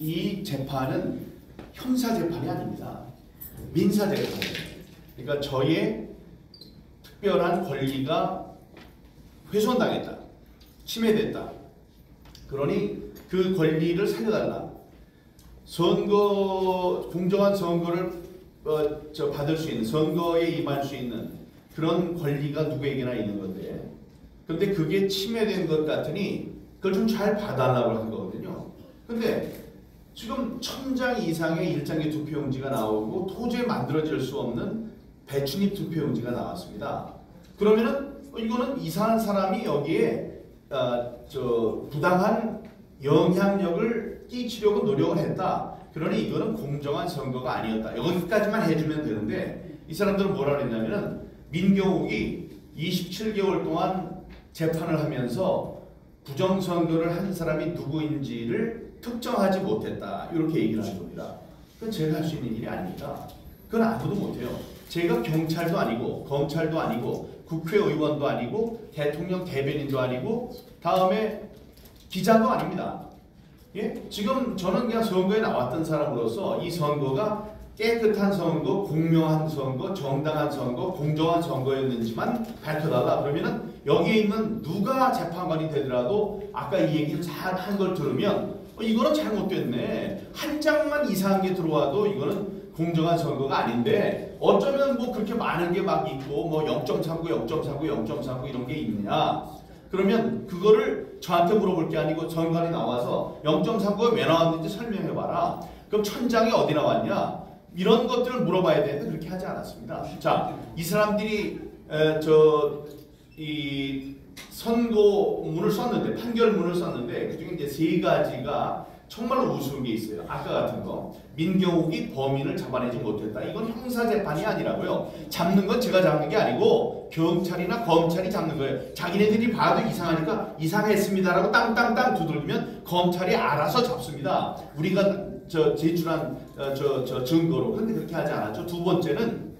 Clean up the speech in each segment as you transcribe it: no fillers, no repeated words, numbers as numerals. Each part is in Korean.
이 재판은 형사 재판이 아닙니다. 민사 재판이에요. 그러니까 저의 특별한 권리가 훼손당했다, 침해됐다. 그러니 그 권리를 살려달라. 공정한 선거를 받을 수 있는, 선거에 임할 수 있는 그런 권리가 누구에게나 있는 건데, 근데 그게 침해된 것 같으니 그걸 좀 잘 봐달라고 한 거거든요. 근데 지금 1000장 이상의 일장기 투표용지가 나오고 도저히 만들어질 수 없는 배춧잎 투표용지가 나왔습니다. 그러면은 이거는 이상한 사람이 여기에 부당한 영향력을 끼치려고 노력을 했다. 그러니 이거는 공정한 선거가 아니었다. 여기까지만 해주면 되는데, 이 사람들은 뭐라 그랬냐면은 민경욱이 27개월 동안 재판을 하면서 부정선거를 한 사람이 누구인지를 특정하지 못했다. 이렇게 얘기를 하는 겁니다. 그건 제가 할 수 있는 일이 아닙니다. 그건 아무도 못해요. 제가 경찰도 아니고 검찰도 아니고 국회의원도 아니고 대통령 대변인도 아니고 다음에 기자도 아닙니다. 예? 지금 저는 그냥 선거에 나왔던 사람으로서 이 선거가 깨끗한 선거, 공명한 선거, 정당한 선거, 공정한 선거였는지만 밝혀달라. 그러면은 여기에 있는 누가 재판관이 되더라도 아까 이 얘기를 잘 한 걸 들으면 이거는 잘못됐네. 한 장만 이상한 게 들어와도 이거는 공정한 선거가 아닌데 어쩌면 뭐 그렇게 많은 게 막 있고 뭐 0.39, 0.39, 0.39 이런 게 있느냐. 그러면 그거를 저한테 물어볼 게 아니고 전관이 나와서 0.39가 왜 나왔는지 설명해봐라. 그럼 1000장이 어디 나왔냐? 이런 것들을 물어봐야 되는데 그렇게 하지 않았습니다. 자, 이 사람들이 이 선고문을 썼는데, 판결문을 썼는데 그중에 이제 3가지가 정말로 우스운 게 있어요. 아까 같은 거. 민경욱이 범인을 잡아내지 못했다. 이건 형사재판이 아니라고요. 잡는 건 제가 잡는 게 아니고 경찰이나 검찰이 잡는 거예요. 자기네들이 봐도 이상하니까 이상했습니다라고 땅땅땅 두들기면 검찰이 알아서 잡습니다. 우리가 제출한 증거로. 그런데 그렇게 하지 않았죠. 두 번째는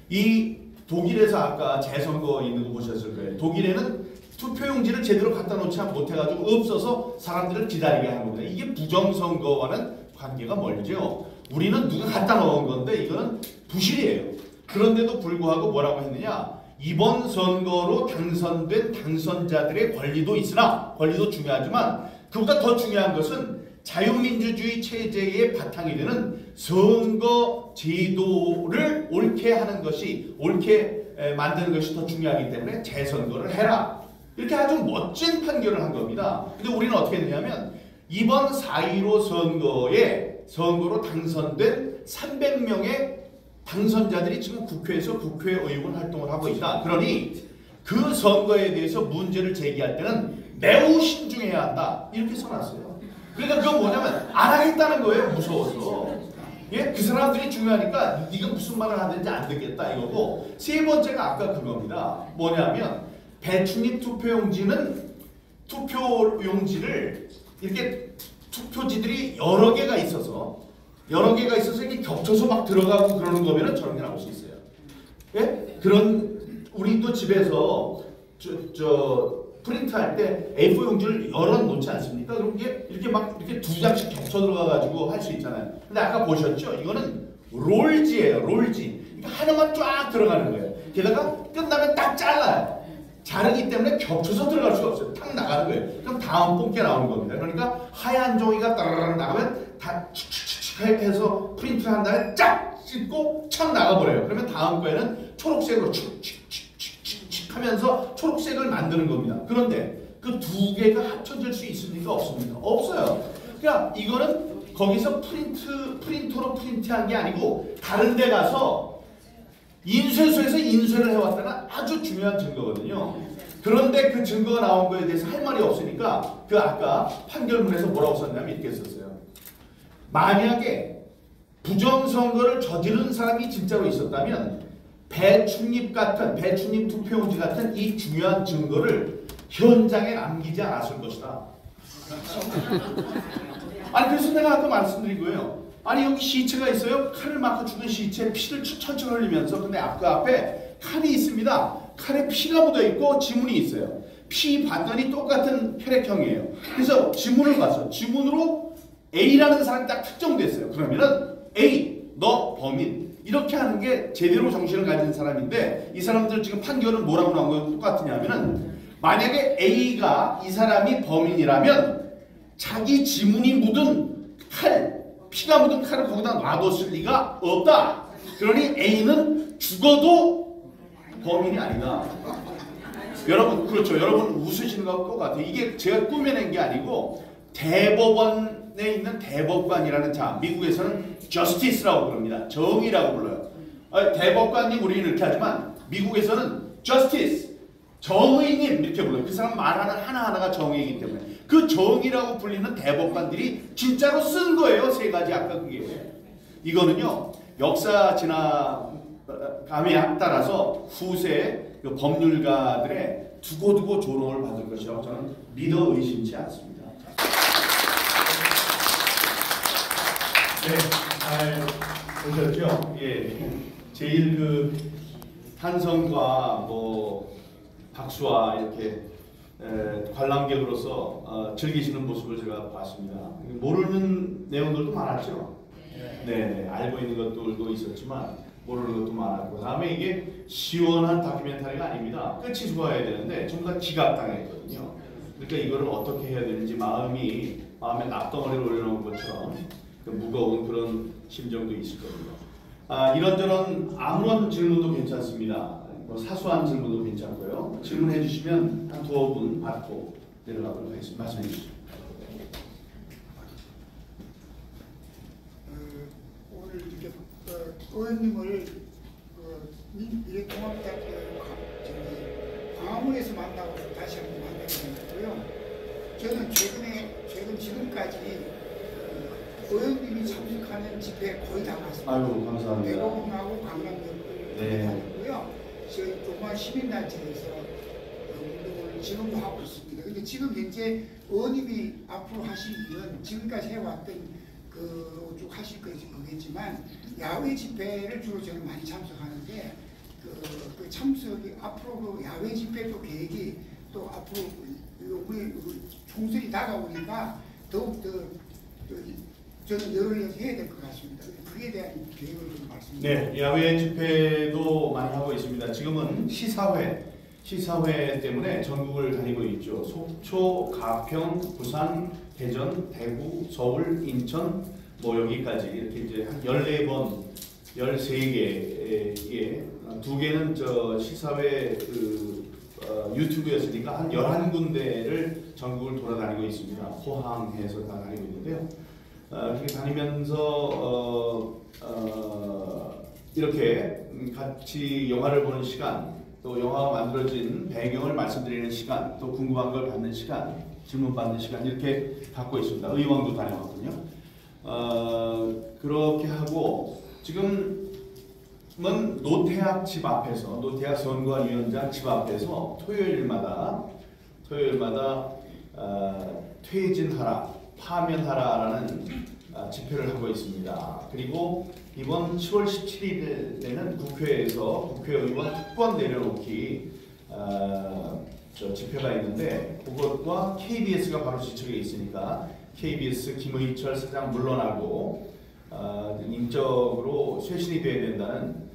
이 독일에서 아까 재선거 있는 거 보셨을 거예요. 독일에는 투표용지를 제대로 갖다 놓지 못해가지고 없어서 사람들을 기다리게 하는 겁니다. 이게 부정선거와는 관계가 멀죠. 우리는 누가 갖다 놓은 건데 이거는 부실이에요. 그런데도 불구하고 뭐라고 했느냐? 이번 선거로 당선된 당선자들의 권리도 있으나, 권리도 중요하지만 그보다 더 중요한 것은 자유민주주의 체제의 바탕이 되는 선거 제도를 옳게 하는 것이, 옳게 만드는 것이 더 중요하기 때문에 재선거를 해라. 이렇게 아주 멋진 판결을 한 겁니다. 근데 우리는 어떻게 했냐면 이번 4.15 선거로 당선된 300명의 당선자들이 지금 국회에서 국회의원 활동을 하고 있다. 그러니 그 선거에 대해서 문제를 제기할 때는 매우 신중해야 한다. 이렇게 써놨어요. 그러니까 그건 뭐냐면 안 하겠다는 거예요. 무서워서. 예? 그 사람들이 중요하니까 네가 무슨 말을 하든지 안 듣겠다 이거고, 3번째가 아까 그겁니다. 뭐냐면 배춧잎 투표용지를 이렇게 투표지들이 여러 개가 있어서 이게 겹쳐서 막 들어가고 그러는 거면은 저런 게 나올 수 있어요. 예? 그런, 우리도 집에서 프린트할 때 A4 용지를 열어 놓지 않습니까? 그럼 이게 이렇게 막 이렇게 2장씩 겹쳐 들어가가지고 할 수 있잖아요. 근데 아까 보셨죠? 이거는 롤지예요. 롤지. 그러니까 하나만 쫙 들어가는 거예요. 게다가 끝나면 딱 잘라요. 자르기 때문에 겹쳐서 들어갈 수가 없어요. 탁 나가는 거예요. 그럼 다음 뽑기가 나오는 겁니다. 그러니까 하얀 종이가 따라락 나가면 다 칙칙칙 해서 프린트를 한 다음에 쫙 찢고 착 나가버려요. 그러면 다음 거에는 초록색으로 칙칙칙칙칙 하면서 초록색을 만드는 겁니다. 그런데 그 2개가 합쳐질 수 있습니까? 없습니까? 없어요. 그러니까 이거는 거기서 프린터로 프린트한 게 아니고 다른 데 가서 인쇄소에서 인쇄를 해왔다는 아주 중요한 증거거든요. 그런데 그 증거가 나온 거에 대해서 할 말이 없으니까 그 아까 판결문에서 뭐라고 썼냐면 이렇게 썼어요. 만약에 부정선거를 저지른 사람이 진짜로 있었다면 배춧잎 투표용지 같은 이 중요한 증거를 현장에 남기지 않았을 것이다. 아니 그래서 내가 아까 말씀드린 거예요. 아니 여기 시체가 있어요. 칼을 맞고 죽은 시체에 피를 천천히 흘리면서, 근데 그 앞에 칼이 있습니다. 칼에 피가 묻어 있고 지문이 있어요. 피 봤더니 똑같은 혈액형이에요. 그래서 지문을 봤어. 지문으로 A라는 사람이 딱 특정됐어요. 그러면은 A, 너 범인. 이렇게 하는 게 제대로 정신을 가진 사람인데 이 사람들 지금 판결은 뭐라고 나온 거 똑같으냐면은 만약에 A가 이 사람이 범인이라면 자기 지문이 묻은 칼, 피가 묻은 칼을 거기다 놔뒀을 리가 없다. 그러니 A는 죽어도 범인이 아니다. 여러분 그렇죠. 여러분 웃으시는 것 같아요. 이게 제가 꾸며낸 게 아니고 대법원에 있는 대법관이라는 자, 미국에서는 justice라고 부릅니다. 정의라고 불러요. 대법관님 우리는 이렇게 하지만 미국에서는 justice, 정의님 이렇게 불러요. 그 사람 말하는 하나하나가 정의이기 때문에 그 정의라고 불리는 대법관들이 진짜로 쓴 거예요. 세 가지 아까 그게. 이거는요. 역사 지나감에 따라서 후세 그 법률가들의 두고두고 조롱을 받을 것이라고 저는 믿어 의심치 않습니다. 네, 잘 보셨죠? 예, 제일 그 탄성과 뭐 박수와 이렇게 관람객으로서 즐기시는 모습을 제가 봤습니다. 모르는 내용들도 많았죠. 네, 알고 있는 것들도 있었지만 모르는 것도 많았고, 다음에 이게 시원한 다큐멘터리가 아닙니다. 끝이 좋아야 되는데 전부 다 기각당했거든요. 그러니까 이거를 어떻게 해야 되는지 마음에 납덩어리를 올려놓은 것처럼 무거운 그런 심정도 있을 겁니다. 이런저런 아무런 질문도 괜찮습니다. 뭐 사소한 질문도 괜찮고요. 질문해 주시면 한 두어 분 받고 내려가도록 하겠습니다. 말씀해 주시죠. 오늘 이렇게 의원님을 미래통합대학교 광화문에서 만나고 다시 한번 만나게 됐고요. 최근 지금까지 의원님이 참석하는 집회에 거의 다 갔습니다. 아유, 감사합니다. 대법원하고 강남역을 다녔고요. 저희 조그만 시민단체에서 운동을 지금도 하고 있습니다. 근데 지금 현재 의원님이 앞으로 하실 일은 지금까지 해왔던 쭉 하실 거겠지만 야외 집회를 주로 저는 많이 참석하는데 그 참석이 앞으로 그 야외 집회도 계획이 또 앞으로 우리 총선이 다가오니까 더욱 더 저는 열을 해야 될 것 같습니다. 그에 대한 계획을 좀 말씀드립니다. 네, 야외 집회도 많이 하고 있습니다. 지금은 시사회 때문에 전국을 다니고 있죠. 속초, 가평, 부산, 대전, 대구, 서울, 인천, 뭐 여기까지 이렇게 이제 한 14번, 13개에 2개는 저 시사회 유튜브였으니까 한 11군데를 전국을 돌아다니고 있습니다. 포항에서 다 다니고 있는데요. 이렇게 다니면서 이렇게 같이 영화를 보는 시간, 또 영화가 만들어진 배경을 말씀드리는 시간, 또 궁금한 걸 받는 시간, 질문 받는 시간 이렇게 갖고 있습니다. 의왕도 다녀왔거든요. 그렇게 하고 지금은 노태학 집 앞에서, 노태학 선거위원장 집 앞에서 토요일마다 퇴진하라, 파면하라라는 집회를 하고 있습니다. 그리고 이번 10월 17일에는 국회에서 국회의원 특권 내려놓기 집회가 있는데 그것과 KBS가 바로 지척에 있으니까 KBS 김의철 사장 물러나고 인적으로 쇄신이 돼야 된다는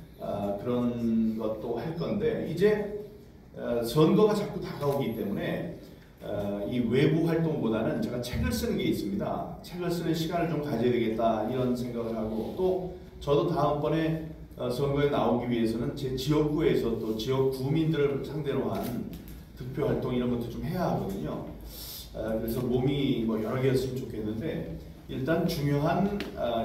그런 것도 할 건데 이제 선거가 자꾸 다가오기 때문에 이 외부 활동보다는 제가 책을 쓰는 게 있습니다. 책을 쓰는 시간을 좀 가져야 되겠다 이런 생각을 하고 또 저도 다음번에 선거에 나오기 위해서는 제 지역구에서 또 지역 구민들을 상대로 한 득표 활동 이런 것도 좀 해야 하거든요. 그래서 몸이 뭐 여러 개였으면 좋겠는데 일단 중요한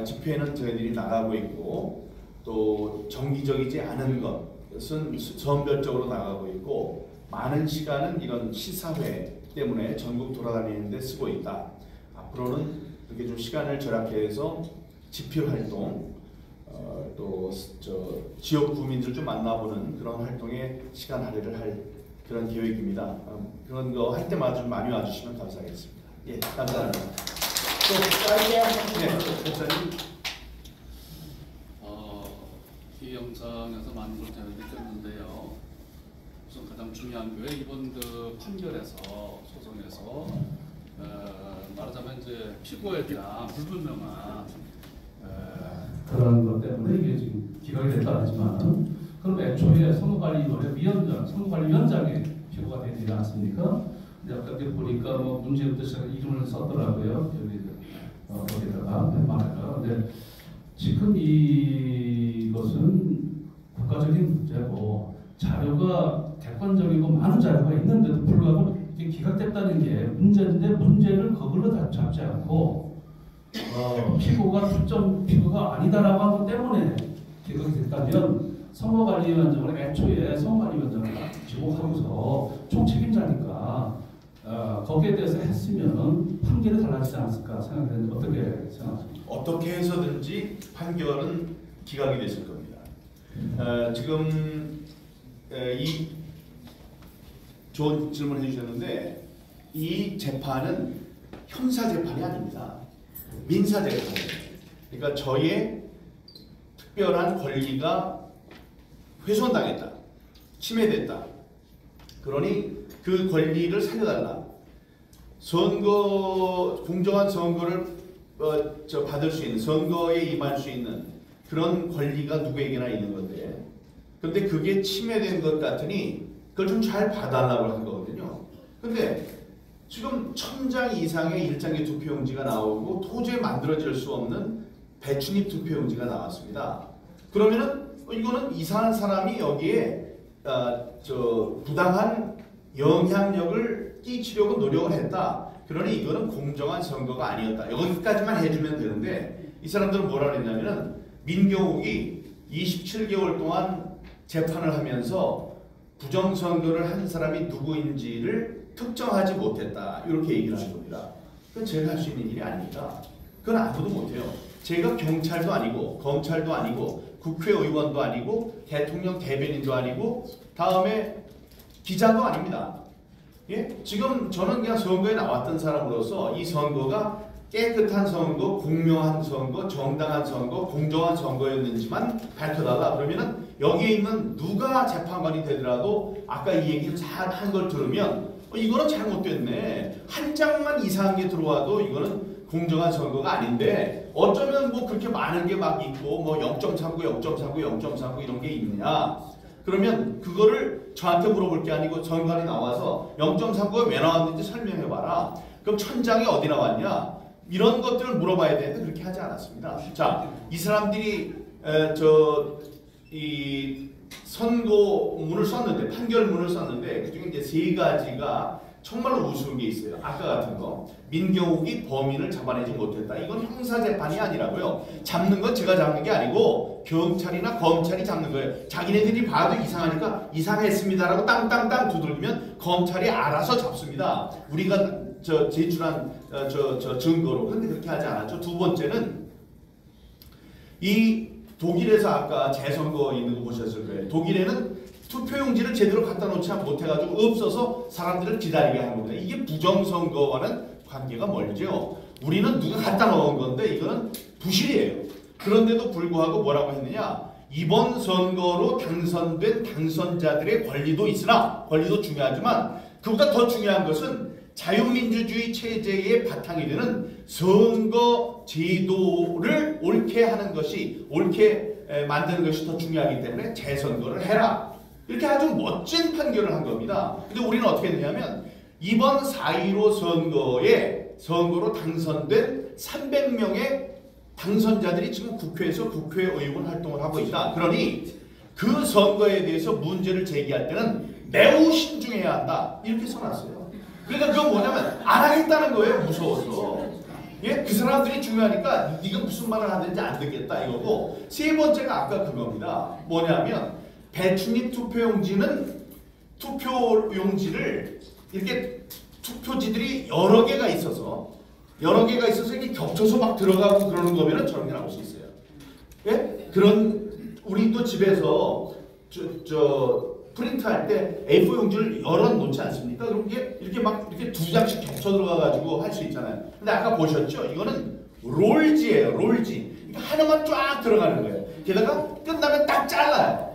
집회는 저희들이 나가고 있고 또 정기적이지 않은 것은 선별적으로 나가고 있고 많은 시간은 이런 시사회 때문에 전국 돌아다니는 데 쓰고 있다. 앞으로는 이렇게 좀 시간을 절약해서 집회 활동 또 지역 구민들 좀 만나보는 그런 활동에 시간 할애를 할 그런 계획입니다. 그런 거 할 때마다 좀 많이 와주시면 감사하겠습니다. 예, 감사합니다. 또 짧게 목사님. 이 영상에서 많은 걸 제가 느꼈는데요. 우선 가장 중요한 게 이번 그 판결에서 소송에서 말하자면 이제 피고에 대한 불분명한 그런 것 때문에 이게 지금 기각이 됐다 하지만 그럼 애초에 선거관리위원장의 피고가 되지 않습니까? 근데 아까 보니까 뭐 문제부터 시작해 이름을 썼더라고요. 여기 거기다가 말해라. 근데 지금 이것은 국가적인 문제고 자료가 객관적이고 많은 자료가 있는데도 불구하고 이게 기각됐다는 게 문제인데 문제를 그걸로 다 잡지 않고 피고가 특정 피고가 아니다라고 한 것 때문에 기각이 됐다면 선거관리위원장을 애초에 선거관리위원장을 지목하고서 총책임자니까 거기에 대해서 했으면 판결이 달라지지 않았을까 생각되는데 어떻게 생각하십니까? 어떻게 해서든지 판결은 기각이 됐을 겁니다. 지금 이 좋은 질문을 해주셨는데 이 재판은 형사 재판이 아닙니다. 민사 재판이에요. 그러니까 저의 특별한 권리가 훼손당했다, 침해됐다. 그러니 그 권리를 살려달라. 공정한 선거를 받을 수 있는, 선거에 임할 수 있는 그런 권리가 누구에게나 있는 건데, 근데 그게 침해된 것 같으니 그걸 좀 잘 봐달라고 한 거거든요. 근데 지금 1000장 이상의 일장기 투표용지가 나오고 도저히 만들어질 수 없는 배춧잎 투표용지가 나왔습니다. 그러면은 이거는 이상한 사람이 여기에 부당한 영향력을 끼치려고 노력을 했다. 그러니 이거는 공정한 선거가 아니었다. 여기까지만 해주면 되는데 이 사람들은 뭐라 그랬냐면은 민경욱이 27개월 동안 재판을 하면서 부정선거를 한 사람이 누구인지를 특정하지 못했다. 이렇게 얘기를 하는 겁니다. 그건 제가 할 수 있는 일이 아닙니다. 그건 아무도 못해요. 제가 경찰도 아니고 검찰도 아니고 국회의원도 아니고 대통령 대변인도 아니고 다음에 기자도 아닙니다. 예? 지금 저는 그냥 선거에 나왔던 사람으로서 이 선거가 깨끗한 선거, 공명한 선거, 정당한 선거, 공정한 선거였는지만 밝혀달라. 그러면은 여기에 있는 누가 재판관이 되더라도 아까 이 얘기를 잘 한 걸 들으면 이거는 잘못됐네. 한 장만 이상한 게 들어와도 이거는 공정한 선거가 아닌데 어쩌면 뭐 그렇게 많은 게 막 있고 뭐 0.39, 0.39, 0.39 이런 게 있느냐. 그러면 그거를 저한테 물어볼 게 아니고 정관이 나와서 0.39가 왜 나왔는지 설명해봐라. 그럼 1000장이 어디 나왔냐? 이런 것들을 물어봐야 되는데 그렇게 하지 않았습니다. 자, 이 사람들이 이 선고문을 썼는데 판결문을 썼는데 그중에 이제 3가지가 정말로 우스운 게 있어요. 아까 같은 거 민경욱이 범인을 잡아내지 못했다. 이건 형사재판이 아니라고요. 잡는 건 제가 잡는 게 아니고 경찰이나 검찰이 잡는 거예요. 자기네들이 봐도 이상하니까 이상했습니다라고 땅땅땅 두들기면 검찰이 알아서 잡습니다. 우리가 제출한 증거로. 그런데 그렇게 하지 않았죠. 두 번째는 이 독일에서 아까 재선거 있는 거 보셨을 거예요. 독일에는 투표용지를 제대로 갖다 놓지 못해가지고 없어서 사람들을 기다리게 하는 겁니다. 이게 부정선거와는 관계가 멀죠. 우리는 누가 갖다 놓은 건데 이거는 부실이에요. 그런데도 불구하고 뭐라고 했느냐? 이번 선거로 당선된 당선자들의 권리도 있으나 권리도 중요하지만 그보다 더 중요한 것은 자유민주주의 체제의 바탕이 되는 선거 제도를 옳게 하는 것이 옳게 만드는 것이 더 중요하기 때문에 재선거를 해라. 이렇게 아주 멋진 판결을 한 겁니다. 근데 우리는 어떻게 했느냐면 이번 4.15 선거로 당선된 300명의 당선자들이 지금 국회에서 국회의원 활동을 하고 있다. 그러니 그 선거에 대해서 문제를 제기할 때는 매우 신중해야 한다. 이렇게 써놨어요. 그러니까 그건 뭐냐면 안 하겠다는 거예요. 무서워서. 예? 그 사람들이 중요하니까 네가 무슨 말을 하든지 안 듣겠다 이거고. 세 번째가 아까 그겁니다. 뭐냐면 배춧잎 투표용지를 이렇게 투표지들이 여러 개가 있어서 이렇게 겹쳐서 막 들어가고 그러는 거면은 저런 게 나올 수 있어요. 예? 그런 우리도 집에서 프린트할 때 A4 용지를 열어 놓지 않습니까? 그럼 이렇게 막 이렇게 2장씩 겹쳐 들어가 가지고 할 수 있잖아요. 근데 아까 보셨죠? 이거는 롤지예요. 롤지. 그러니까 하나만 쫙 들어가는 거예요. 게다가 끝나면 딱 잘라요.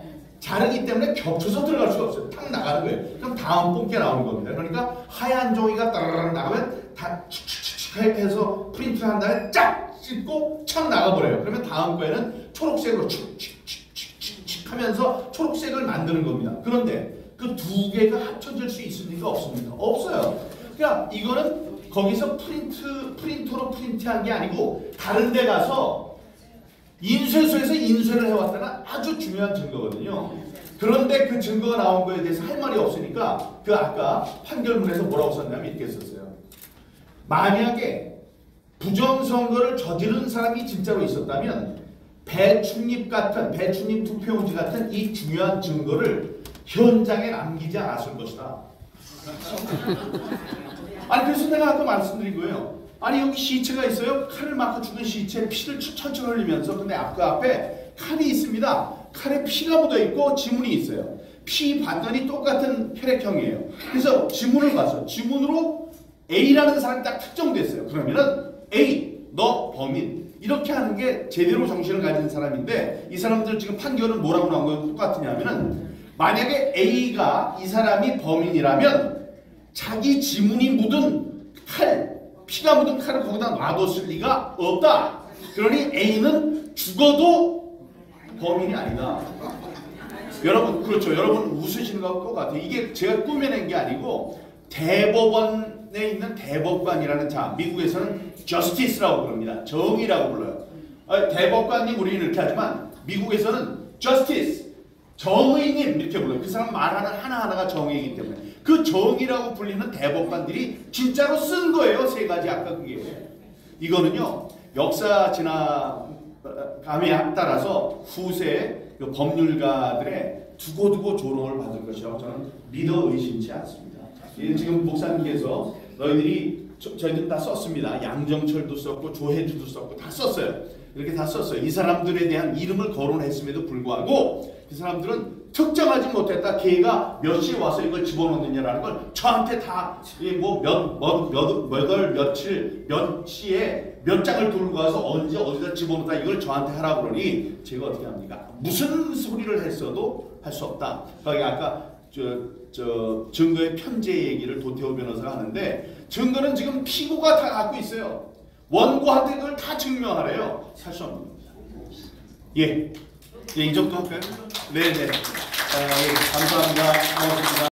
자르기 때문에 겹쳐서 들어갈 수가 없어요. 탁 나가는 거예요. 그럼 다음 본게 나오는 겁니다. 그러니까 하얀 종이가 따라락 나가면 다 칙칙칙 해서 프린트를 한 다음에 쫙 찢고 착 나가버려요. 그러면 다음 거에는 초록색으로 칙칙칙칙칙 하면서 초록색을 만드는 겁니다. 그런데 그 두 개가 합쳐질 수 있습니까? 없습니까? 없어요. 그러니까 이거는 거기서 프린터로 프린트한 게 아니고 다른 데 가서 인쇄소에서 인쇄를 해왔다는 아주 중요한 증거거든요. 그런데 그 증거가 나온 거에 대해서 할 말이 없으니까 그 아까 판결문에서 뭐라고 썼냐면 이렇게 썼어요. 만약에 부정선거를 저지른 사람이 진짜로 있었다면 배춧잎 투표용지 같은 이 중요한 증거를 현장에 남기지 않았을 것이다. 아니 그래서 내가 아까 말씀드린 거예요. 아니 여기 시체가 있어요. 칼을 맞고 죽은 시체 피를 천천히 흘리면서 근데 그 앞에 칼이 있습니다. 칼에 피가 묻어 있고 지문이 있어요. 피 봤더니 똑같은 혈액형이에요. 그래서 지문을 봤어요. 지문으로 A라는 사람이 딱 특정됐어요. 그러면은 A 너 범인 이렇게 하는 게 제대로 정신을 가진 사람인데 이 사람들 지금 판결은 뭐라고 나온 거예요? 똑같으냐면은 만약에 A가 이 사람이 범인이라면 자기 지문이 묻은 칼, 피가 묻은 칼을 거기다 놔뒀을 리가 없다. 그러니 A는 죽어도 범인이 아니다. 여러분 그렇죠. 여러분 웃으시는 것 같아요. 이게 제가 꾸며낸 게 아니고 대법원에 있는 대법관이라는 자, 미국에서는 justice라고 부릅니다. 정의라고 불러요. 대법관님 우리는 이렇게 하지만 미국에서는 justice 정의님 이렇게 불러요. 그 사람 말하는 하나하나가 정의이기 때문에 그 정의라고 불리는 대법관들이 진짜로 쓴 거예요. 세 가지 아까 그게. 이거는요. 역사 지나감에 따라서 후세 그 법률가들의 두고두고 조롱을 받을 것이라고 저는 믿어 의심치 않습니다. 지금 목사님께서 너희들이 저희들 다 썼습니다. 양정철도 썼고 조혜주도 썼고 다 썼어요. 이렇게 다 썼어요. 이 사람들에 대한 이름을 거론했음에도 불구하고 그 사람들은 특정하지 못했다. 걔가 몇 시에 와서 이걸 집어넣느냐라는 걸 저한테 다 며칠 몇 시에 몇 장을 들고 와서 언제 어디다 집어넣다 이걸 저한테 하라 그러니 제가 어떻게 합니까? 무슨 소리를 했어도 할 수 없다. 거기 아까 증거의 편제 얘기를 도태호 변호사가 하는데 증거는 지금 피고가 다 갖고 있어요. 원고한테 그걸 다 증명하래요. 살 수 없는 겁니다. 예, 이 정도 할까요? 네네. 예, 감사합니다. 고맙습니다.